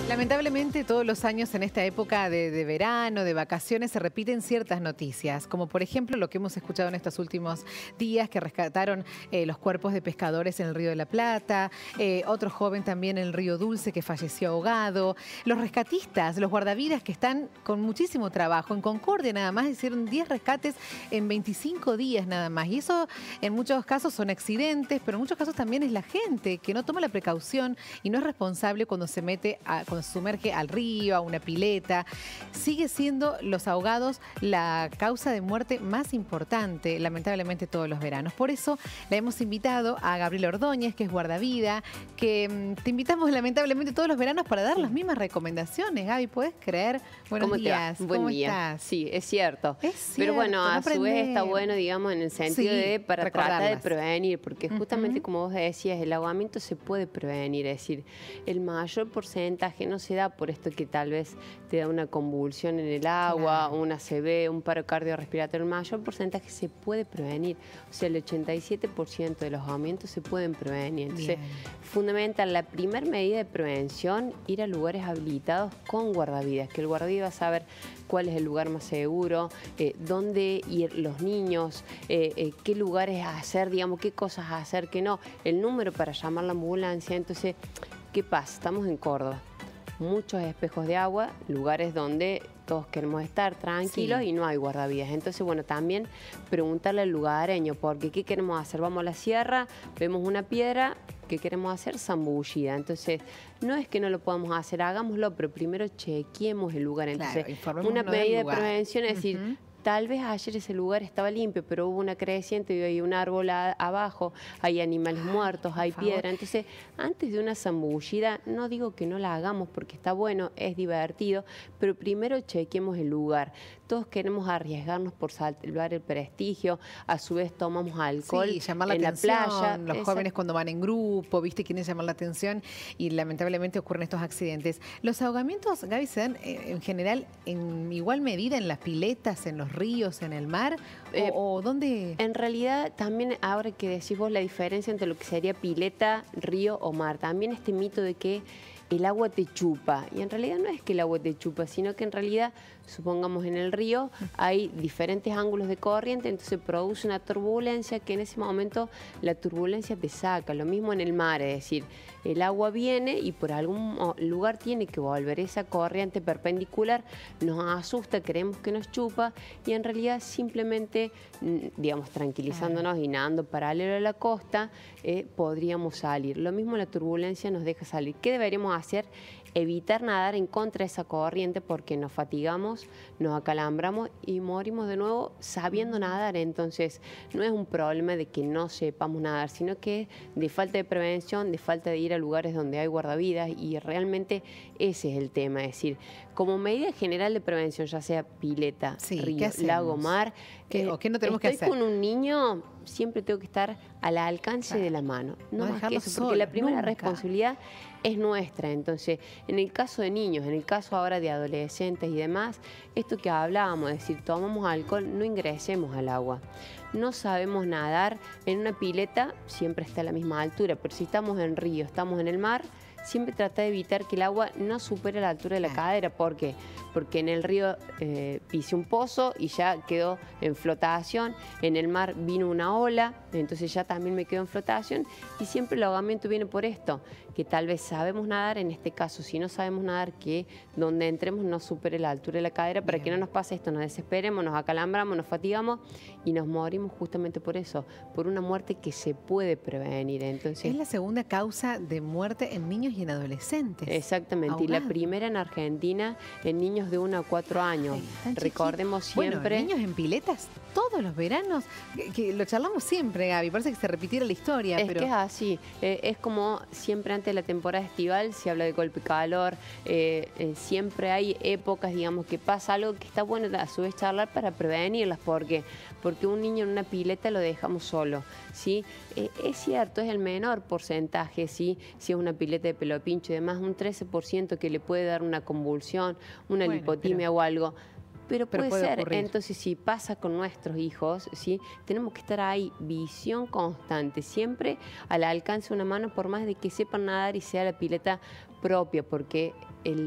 Lamentablemente todos los años en esta época de verano, de vacaciones, se repiten ciertas noticias, como por ejemplo lo que hemos escuchado en estos últimos días, que rescataron los cuerpos de pescadores en el Río de la Plata, otro joven también en el Río Dulce que falleció ahogado, los rescatistas, los guardavidas que están con muchísimo trabajo. En Concordia nada más hicieron 10 rescates en 25 días nada más, y eso en muchos casos son accidentes, pero en muchos casos también es la gente que no toma la precaución y no es responsable cuando se mete cuando se sumerge al río, a una pileta. Sigue siendo los ahogados la causa de muerte más importante, lamentablemente, todos los veranos. Por eso la hemos invitado a Gabriela Ordóñez, que es guardavida, que te invitamos lamentablemente todos los veranos para dar las mismas recomendaciones. Gaby, ¿puedes creer? Buenos días. Buen día. Estás? Sí, es cierto. Es cierto. Pero bueno, no a su vez está bueno, digamos, en el sentido de para tratar de prevenir, porque justamente como vos decías, el ahogamiento se puede prevenir, es decir, el mayor porcentaje no se da por esto que tal vez te da una convulsión en el agua, una ACV, un paro cardiorrespiratorio. El mayor porcentaje se puede prevenir, o sea, el 87% de los ahogamientos se pueden prevenir. Entonces, fundamental, la primera medida de prevención, ir a lugares habilitados con guardavidas, que el guardavidas va a saber cuál es el lugar más seguro, dónde ir los niños, qué lugares hacer, digamos, qué cosas hacer, qué no, el número para llamar la ambulancia. Entonces, ¿qué pasa? Estamos en Córdoba. Muchos espejos de agua, lugares donde todos queremos estar tranquilos y no hay guardavidas. Entonces, bueno, también preguntarle al lugareño, porque ¿qué queremos hacer? Vamos a la sierra, vemos una piedra, ¿qué queremos hacer? Zambullida. Entonces, no es que no lo podamos hacer, hagámoslo, pero primero chequeemos el lugar. Entonces, una medida de prevención es decir, tal vez ayer ese lugar estaba limpio, pero hubo una creciente y hay un árbol abajo, hay animales muertos, hay piedra. Entonces, antes de una zambullida, no digo que no la hagamos porque está bueno, es divertido, pero primero chequemos el lugar. Todos queremos arriesgarnos por salvar el prestigio, a su vez tomamos alcohol llamar la en atención, la playa. Los jóvenes cuando van en grupo, viste, quieren llamar la atención y lamentablemente ocurren estos accidentes. ¿Los ahogamientos, Gaby, se dan en general en igual medida en las piletas, en los ríos, en el mar? ¿O dónde? En realidad, también ahora que decís vos la diferencia entre lo que sería pileta, río o mar, también este mito de que el agua te chupa, y en realidad no es que el agua te chupa, sino que en realidad, supongamos en el río, hay diferentes ángulos de corriente, entonces produce una turbulencia que en ese momento la turbulencia te saca. Lo mismo en el mar, es decir, el agua viene y por algún lugar tiene que volver. Esa corriente perpendicular nos asusta, creemos que nos chupa y en realidad simplemente, digamos, tranquilizándonos y nadando paralelo a la costa, podríamos salir. Lo mismo la turbulencia nos deja salir. ¿Qué deberíamos hacer? Evitar nadar en contra de esa corriente porque nos fatigamos, nos acalambramos y morimos de nuevo sabiendo nadar. Entonces, no es un problema de que no sepamos nadar, sino que de falta de prevención, de falta de ir a lugares donde hay guardavidas, y realmente ese es el tema. Es decir, como medida general de prevención, ya sea pileta, río, lago, mar, ¿o qué no tenemos que hacer? Estoy con un niño, siempre tengo que estar al alcance de la mano. No más que eso, porque la primera responsabilidad es nuestra. Entonces, en el caso de niños, en el caso ahora de adolescentes y demás, esto que hablábamos, es decir, tomamos alcohol, no ingresemos al agua. No sabemos nadar, en una pileta siempre está a la misma altura, pero si estamos en río, estamos en el mar, siempre trata de evitar que el agua no supere la altura de la cadera. ¿Por qué? Porque en el río pise un pozo y ya quedó en flotación, en el mar vino una ola, entonces ya también me quedo en flotación, y siempre el ahogamiento viene por esto, que tal vez sabemos nadar, en este caso si no sabemos nadar, que donde entremos no supere la altura de la cadera, para que no nos pase esto, nos desesperemos, nos acalambramos, nos fatigamos y nos morimos justamente por eso, por una muerte que se puede prevenir. Entonces, es la segunda causa de muerte en niños y en adolescentes. Exactamente, ahogados. Y la primera en Argentina en niños de 1 a 4 años. Recordemos siempre... Bueno, niños en piletas todos los veranos, que lo charlamos siempre, Gaby, parece que se repitiera la historia. Es que es así, es como siempre antes de la temporada estival se habla de golpe calor, siempre hay épocas, digamos, que pasa algo que está bueno a su vez charlar para prevenirlas. ¿Por qué? Porque un niño en una pileta lo dejamos solo, ¿sí? Es cierto, es el menor porcentaje, ¿sí? Si es una pileta de pelo pincho y demás, un 13% que le puede dar una convulsión, una lipotimia o algo. Pero puede ser, ocurrir. Entonces si pasa con nuestros hijos, ¿sí? Tenemos que estar ahí, visión constante, siempre al alcance de una mano, por más de que sepan nadar y sea la pileta propia, porque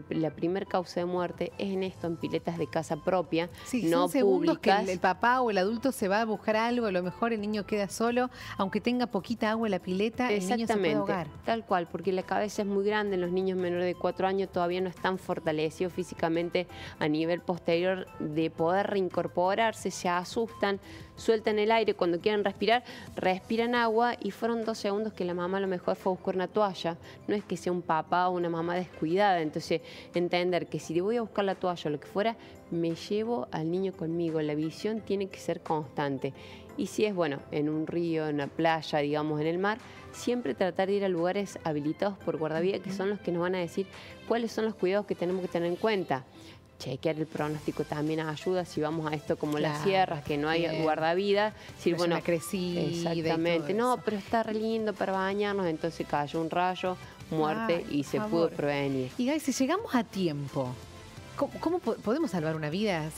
la primer causa de muerte es en esto, en piletas de casa propia, sí, no son segundos públicas. Que el papá o el adulto se va a buscar algo, a lo mejor el niño queda solo, aunque tenga poquita agua en la pileta, el niño se puede ahogar. Tal cual, porque la cabeza es muy grande, los niños menores de 4 años todavía no están fortalecidos físicamente a nivel posterior de poder reincorporarse, se asustan, sueltan el aire, cuando quieren respirar, respiran agua y fueron 2 segundos que la mamá a lo mejor fue a buscar una toalla, no es que sea un papá o una mamá descuidada, entonces entender que si le voy a buscar la toalla o lo que fuera, me llevo al niño conmigo, la visión tiene que ser constante. Y si es, bueno, en un río, en una playa, digamos, en el mar, siempre tratar de ir a lugares habilitados por guardavidas, que son los que nos van a decir cuáles son los cuidados que tenemos que tener en cuenta. Chequear el pronóstico también ayuda, si vamos a esto como las sierras, que no hay guardavidas, decir, bueno, exactamente, no, pero está re lindo para bañarnos, entonces cayó un rayo, muerte y se pudo prevenir. Y Gaby, si llegamos a tiempo, ¿cómo podemos salvar una vida?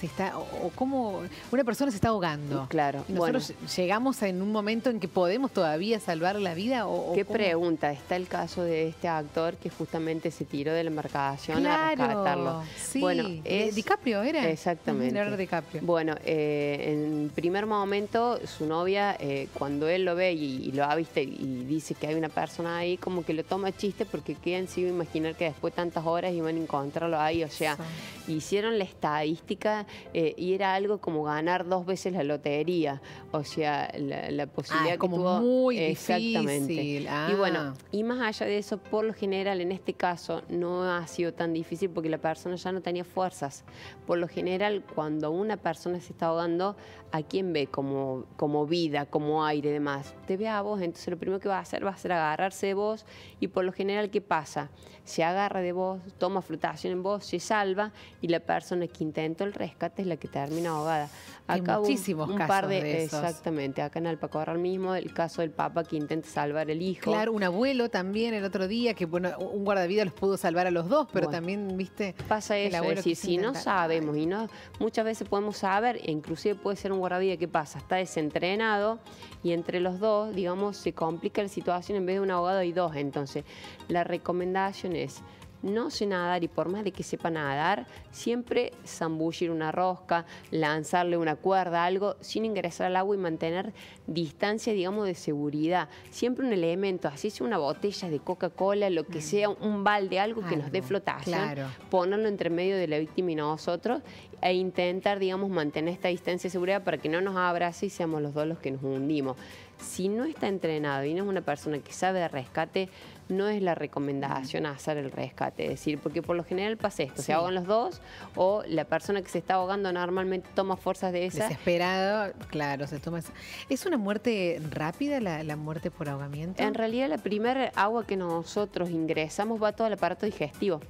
¿O cómo una persona se está ahogando? Claro. ¿Y nosotros llegamos en un momento en que podemos todavía salvar la vida? ¿Qué pregunta? Está el caso de este actor que justamente se tiró de la embarcación a rescatarlo. Sí, bueno, DiCaprio era. Exactamente. Leonardo DiCaprio. Bueno, en primer momento, su novia, cuando él lo ve y lo ha visto y dice que hay una persona ahí, como que lo toma chiste porque quién se iba a imaginar que después de tantas horas iban a encontrarlo ahí, o sea... Hicieron la estadística y era algo como ganar 2 veces la lotería. O sea, la posibilidad como que tuvo. Muy exactamente. Difícil. Y bueno, y más allá de eso, por lo general, en este caso, no ha sido tan difícil porque la persona ya no tenía fuerzas. Por lo general, cuando una persona se está ahogando, ¿a quién ve como vida, como aire y demás? Te ve a vos, entonces lo primero que va a hacer agarrarse de vos y por lo general, ¿qué pasa? Se agarra de vos, toma flotación en vos, se salva y la persona que intentó el rescate es la que termina ahogada. Acá hay muchísimos un casos par de esos. Exactamente, acá en Alpacorral mismo, el caso del papa que intenta salvar el hijo. Claro, un abuelo también el otro día, que bueno, un guardavidas los pudo salvar a los dos, pero también, viste... Pasa eso, es decir, si no sabemos y no muchas veces podemos saber, e inclusive puede ser un guardavidas, ¿qué pasa? Está desentrenado y entre los dos, digamos, se complica la situación, en vez de un ahogado hay 2, entonces la recomendación es... No sé nadar y por más de que sepa nadar, siempre zambullir una rosca, lanzarle una cuerda, algo, sin ingresar al agua y mantener distancia, digamos, de seguridad. Siempre un elemento, así sea una botella de Coca-Cola, lo que sea, un balde, algo que nos dé flotación, ponerlo entre medio de la víctima y nosotros e intentar, digamos, mantener esta distancia de seguridad para que no nos abrace y seamos los dos los que nos hundimos. Si no está entrenado y no es una persona que sabe de rescate, no es la recomendación hacer el rescate, es decir, porque por lo general pasa esto, se ahogan los dos o la persona que se está ahogando normalmente toma fuerzas de esa. Desesperado, claro, se toma esa. ¿Es una muerte rápida la muerte por ahogamiento? En realidad la primera agua que nosotros ingresamos va todo al aparato digestivo.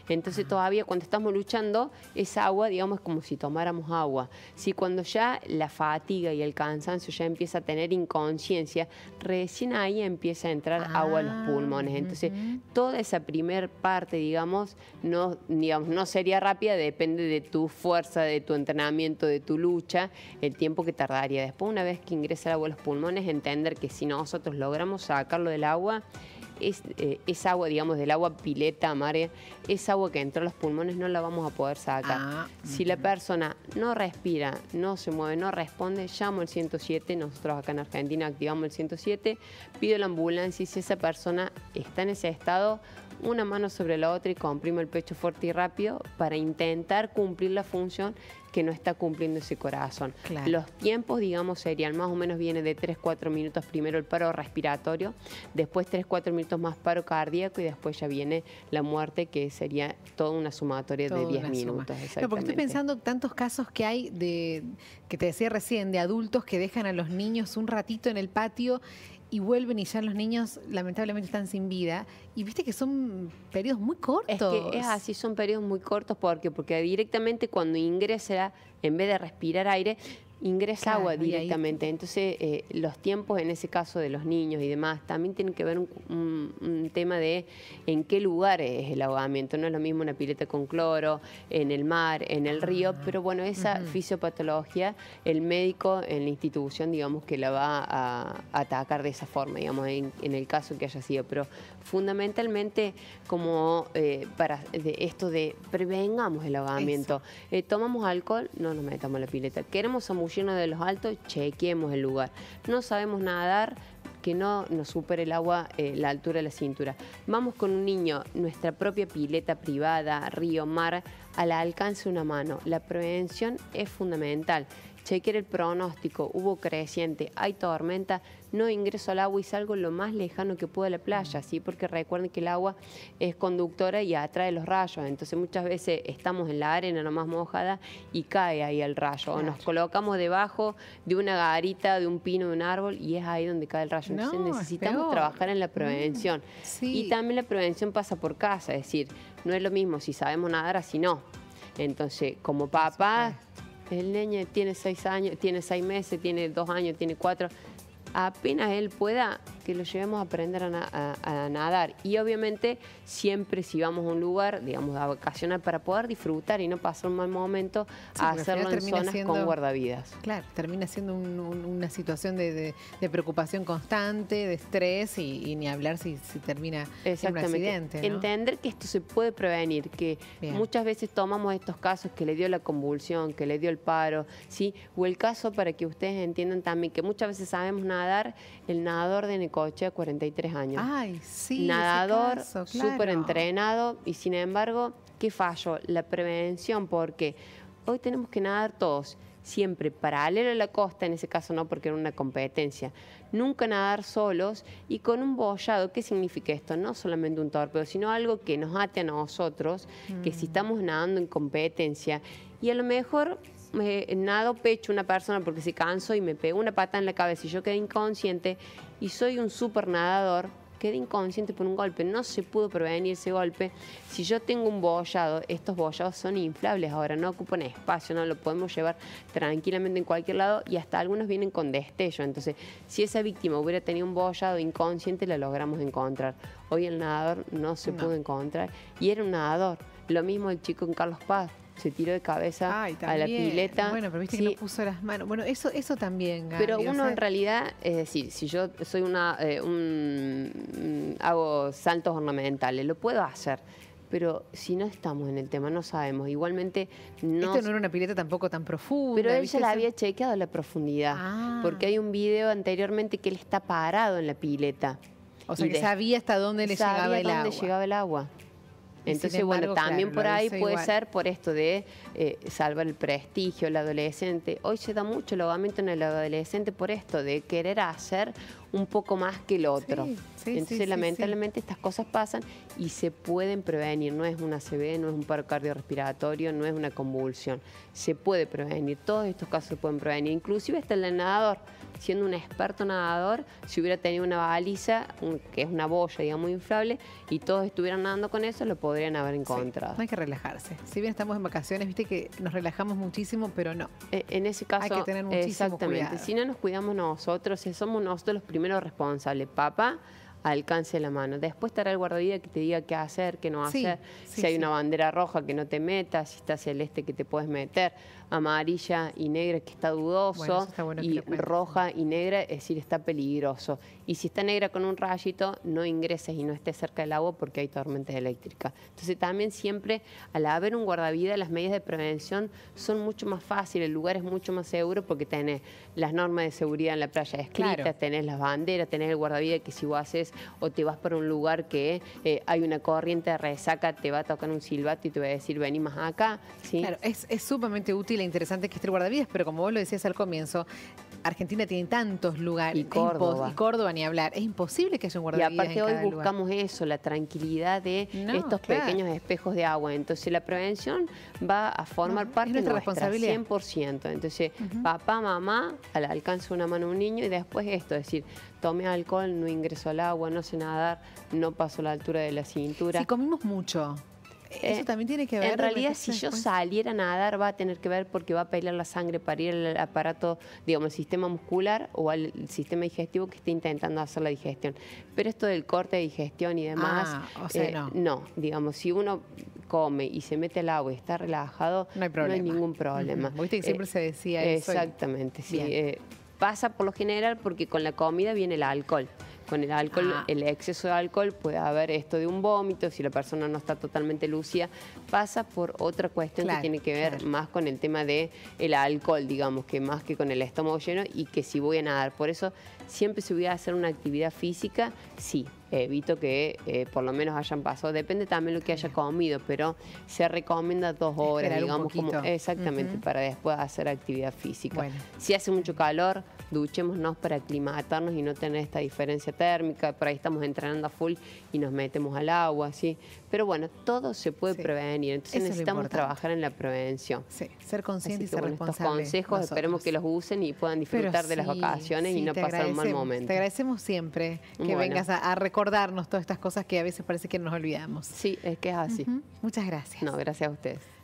Entonces todavía cuando estamos luchando, esa agua, digamos, es como si tomáramos agua. Si cuando ya la fatiga y el cansancio ya empieza a tener inconsciencia, recién ahí empieza a entrar agua a los pulmones. Entonces toda esa primer parte, digamos, no sería rápida, depende de tu fuerza, de tu entrenamiento, de tu lucha, el tiempo que tardaría. Después, una vez que ingresa el agua a los pulmones, entender que si nosotros logramos sacarlo del agua, es agua, digamos, del agua pileta, mare, es agua que entró a los pulmones, no la vamos a poder sacar. Si la persona no respira, no se mueve, no responde, llamo al 107, nosotros acá en Argentina activamos el 107, pido la ambulancia y si esa persona está en ese estado, una mano sobre la otra y comprimo el pecho fuerte y rápido para intentar cumplir la función que no está cumpliendo ese corazón. Claro. Los tiempos, digamos, serían más o menos, viene de 3-4 minutos primero el paro respiratorio, después 3-4 minutos más paro cardíaco y después ya viene la muerte, que sería toda una sumatoria de 10 minutos. No, porque estoy pensando tantos casos que hay que te decía recién, de adultos que dejan a los niños un ratito en el patio y vuelven y ya los niños lamentablemente están sin vida. Y viste que son periodos muy cortos. Es que es así, son periodos muy cortos. ¿Por qué? Porque directamente cuando ingresa, en vez de respirar aire, ingresa agua directamente. Entonces, los tiempos en ese caso de los niños y demás también tienen que ver un tema de en qué lugar es el ahogamiento. No es lo mismo una pileta con cloro, en el mar, en el río, pero bueno, esa fisiopatología, el médico en la institución, digamos, que la va a atacar de esa forma, digamos, en el caso que haya sido. Pero fundamentalmente, como para esto de prevengamos el ahogamiento. Tomamos alcohol, no nos metamos en la pileta. Queremos zambullirnos de los altos, chequeemos el lugar. No sabemos nadar, que no nos supere el agua la altura de la cintura. Vamos con un niño, nuestra propia pileta privada, río, mar, al alcance de una mano. La prevención es fundamental. Chequear el pronóstico, hubo creciente, hay tormenta, no ingreso al agua y salgo lo más lejano que pueda de la playa, ¿sí? Porque recuerden que el agua es conductora y atrae los rayos, entonces muchas veces estamos en la arena nomás mojada y cae ahí el rayo, o nos colocamos debajo de una garita, de un pino, de un árbol y es ahí donde cae el rayo. Entonces necesitamos trabajar en la prevención. Y también la prevención pasa por casa, es decir, no es lo mismo si sabemos nadar así no. Entonces, como papá... El niño tiene 6 años, tiene 6 meses, tiene 2 años, tiene 4. Apenas él pueda, que lo llevemos a aprender a nadar. Y obviamente siempre si vamos a un lugar, digamos, a vacacionar para poder disfrutar y no pasar un mal momento, a hacerlo en zonas con guardavidas. Claro, termina siendo una situación de preocupación constante, de estrés y ni hablar si termina en un accidente, ¿no? Entender que esto se puede prevenir, que muchas veces tomamos estos casos que le dio la convulsión, que le dio el paro, ¿sí? O el caso, para que ustedes entiendan también, que muchas veces sabemos nadar, el nadador de Necochea, 43 años. Ay, sí, nadador, súper entrenado, y sin embargo, ¿qué falló? La prevención, porque hoy tenemos que nadar todos, siempre paralelo a la costa, en ese caso no, porque era una competencia. Nunca nadar solos y con un boyado. ¿Qué significa esto? No solamente un torpedo, sino algo que nos ate a nosotros, que si estamos nadando en competencia, y a lo mejor... nado pecho una persona porque se cansó y me pegó una pata en la cabeza y yo quedé inconsciente y soy un súper nadador, quedé inconsciente por un golpe, no se pudo prevenir ese golpe. Si yo tengo un bollado, estos bollados son inflables ahora, no ocupan espacio, no lo podemos llevar tranquilamente en cualquier lado y hasta algunos vienen con destello. Entonces, si esa víctima hubiera tenido un bollado inconsciente, la logramos encontrar. Hoy el nadador no se pudo encontrar y era un nadador. Lo mismo el chico en Carlos Paz. Se tiró de cabeza a la pileta. Bueno, pero viste que no puso las manos. Bueno, eso también, Gaby. Pero uno en realidad, es decir, si yo soy hago saltos ornamentales, lo puedo hacer. Pero si no estamos en el tema, no sabemos. Igualmente no... Esto no era una pileta tampoco tan profunda. Pero él ya la había chequeado la profundidad. Porque hay un video anteriormente que él está parado en la pileta. O sea, que sabía hasta dónde le llegaba el agua. Entonces, bueno, también por ahí puede ser por esto de salvar el prestigio del adolescente. Hoy se da mucho el ahogamiento en el adolescente por esto de querer hacer un poco más que el otro. Entonces, lamentablemente, estas cosas pasan y se pueden prevenir. No es una ACV, no es un paro cardiorrespiratorio, no es una convulsión. Se puede prevenir. Todos estos casos se pueden prevenir. Inclusive hasta el nadador, siendo un experto nadador, si hubiera tenido una baliza, que es una boya, digamos, inflable, y todos estuvieran nadando con eso, lo podrían haber encontrado. No hay que relajarse. Si bien estamos en vacaciones, viste que nos relajamos muchísimo, pero no. En ese caso, hay que tener muchísimo cuidado. Si no nos cuidamos nosotros, somos nosotros los primeros responsables. Papá, alcance de la mano. Después estará el guardavidas que te diga qué hacer, qué no hacer. Si hay una bandera roja, que no te metas. Si está celeste, que te puedes meter. Amarilla y negra, que está dudoso. Y roja y negra, es decir, está peligroso. Y si está negra con un rayito, no ingreses y no estés cerca del agua porque hay tormentas eléctricas. Entonces también siempre, al haber un guardavidas, las medidas de prevención son mucho más fáciles, el lugar es mucho más seguro porque tenés las normas de seguridad en la playa escritas, tenés las banderas, tenés el guardavidas que si vos haces o te vas para un lugar que hay una corriente de resaca, te va a tocar un silbato y te va a decir, vení más acá. ¿Sí? Claro, es sumamente útil e interesante que esté el guardavidas, pero como vos lo decías al comienzo, Argentina tiene tantos lugares. Y Córdoba ni hablar. Es imposible que haya un guardavidas. Y aparte hoy buscamos eso, la tranquilidad de estos pequeños espejos de agua. Entonces la prevención va a formar parte de nuestra responsabilidad. 100%. Entonces, papá, mamá, al alcance de una mano un niño y después esto, es decir, tomé alcohol, no ingreso al agua, no sé nadar, no paso la altura de la cintura. Si comimos mucho, Eso también tiene que ver. En realidad, si yo saliera a nadar, va a tener que ver porque va a pelear la sangre para ir al aparato, digamos, el sistema muscular o al sistema digestivo que esté intentando hacer la digestión. Pero esto del corte de digestión y demás, o sea, no, digamos, si uno come y se mete al agua y está relajado, no hay problema. No hay ningún problema. Viste que siempre se decía eso. Exactamente, sí. Pasa por lo general porque con la comida viene el alcohol. Con el alcohol, el exceso de alcohol puede haber esto de un vómito, si la persona no está totalmente lúcida, pasa por otra cuestión que tiene que ver más con el tema de el alcohol, digamos, que más que con el estómago lleno y que si voy a nadar. Por eso, siempre si voy a hacer una actividad física, sí, evito que por lo menos hayan pasado, depende también lo que haya comido, pero se recomienda 2 horas, esperar digamos, como exactamente, para después hacer actividad física. Bueno. Si hace mucho calor, duchémonos para aclimatarnos y no tener esta diferencia térmica, por ahí estamos entrenando a full y nos metemos al agua, ¿sí? Pero bueno, todo se puede prevenir, entonces necesitamos trabajar en la prevención. Sí, ser consciente y ser responsable. Estos consejos esperemos que los usen y puedan disfrutar de las vacaciones y no pasar un mal momento. Te agradecemos siempre que vengas a recordarnos todas estas cosas que a veces parece que nos olvidamos. Sí, es que es así. Muchas gracias. No, gracias a ustedes.